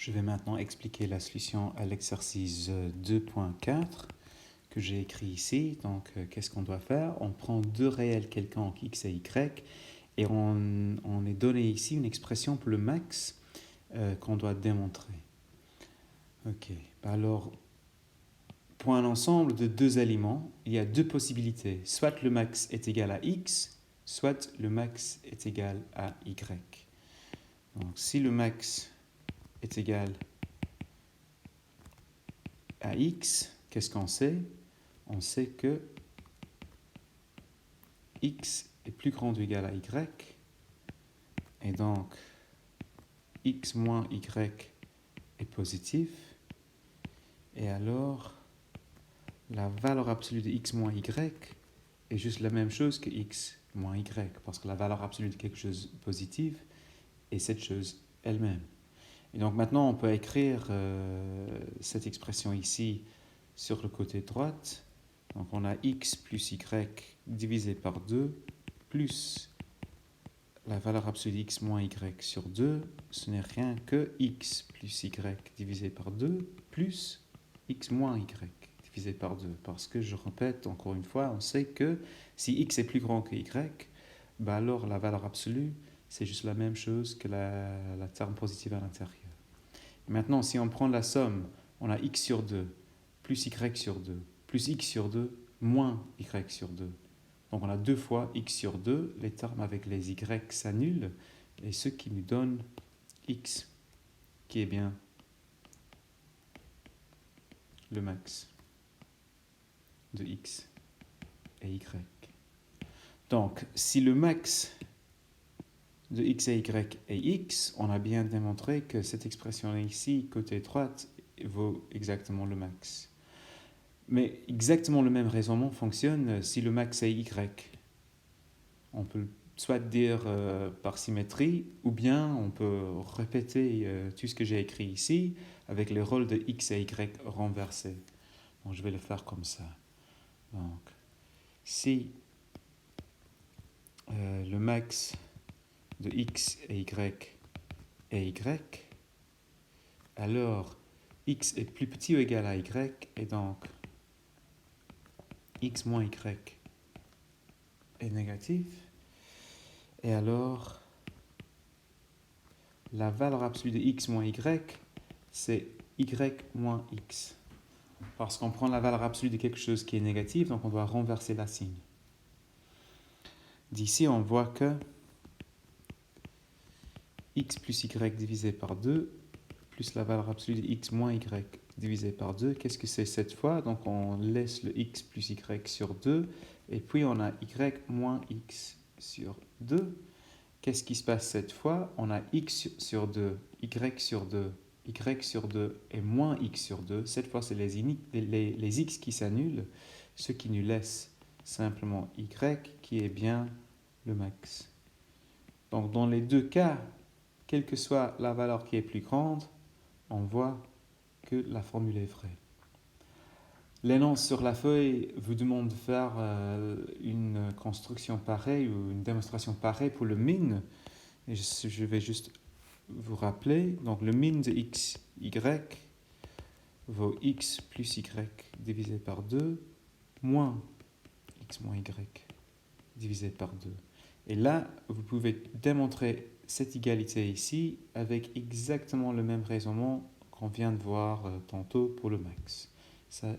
Je vais maintenant expliquer la solution à l'exercice 2.4 que j'ai écrit ici. Donc, qu'est-ce qu'on doit faire? On prend deux réels quelconques x et y et on est donné ici une expression pour le max qu'on doit démontrer. Ok, alors pour un ensemble de deux éléments, il y a deux possibilités. Soit le max est égal à x, soit le max est égal à y. Donc, si le max est égal à x, qu'est-ce qu'on sait? On sait que x est plus grand ou égal à y, et donc x moins y est positif, et alors la valeur absolue de x moins y est juste la même chose que x moins y, parce que la valeur absolue de quelque chose de positif est cette chose elle-même. Et donc maintenant on peut écrire cette expression ici sur le côté droit. Donc on a x plus y divisé par 2 plus la valeur absolue de x moins y sur 2, ce n'est rien que x plus y divisé par 2 plus x moins y divisé par 2. Parce que, je répète encore une fois, on sait que si x est plus grand que y, alors la valeur absolue, c'est juste la même chose que la terme positive à l'intérieur. Maintenant, si on prend la somme, on a x sur 2 plus y sur 2 plus x sur 2 moins y sur 2. Donc on a 2 fois x sur 2, les termes avec les y s'annulent, et ce qui nous donne x, qui est bien le max de x et y. Donc si le max de x et y est x, on a bien démontré que cette expression ici, côté droite, vaut exactement le max. Mais exactement le même raisonnement fonctionne si le max est y. On peut soit dire par symétrie, ou bien on peut répéter tout ce que j'ai écrit ici avec les rôles de x et y renversés. Donc je vais le faire comme ça. Donc, si le max de x et y est y, alors x est plus petit ou égal à y, et donc x moins y est négatif. Et alors, la valeur absolue de x moins y, c'est y moins x. Parce qu'on prend la valeur absolue de quelque chose qui est négatif, donc on doit renverser la signe. D'ici, on voit que x plus y divisé par 2, plus la valeur absolue de x moins y divisé par 2, qu'est-ce que c'est cette fois? Donc on laisse le x plus y sur 2, et puis on a y moins x sur 2. Qu'est-ce qui se passe cette fois? On a x sur 2, y sur 2, y sur 2 et moins x sur 2. Cette fois, c'est les x qui s'annulent, ce qui nous laisse simplement y qui est bien le max. Donc dans les deux cas, quelle que soit la valeur qui est plus grande, on voit que la formule est vraie. L'énonce sur la feuille vous demande de faire une construction pareille ou une démonstration pareille pour le min. Et je vais juste vous rappeler. Donc le min de x, y vaut x plus y divisé par 2 moins x moins y divisé par 2. Et là, vous pouvez démontrer cette égalité ici avec exactement le même raisonnement qu'on vient de voir tantôt pour le max. Ça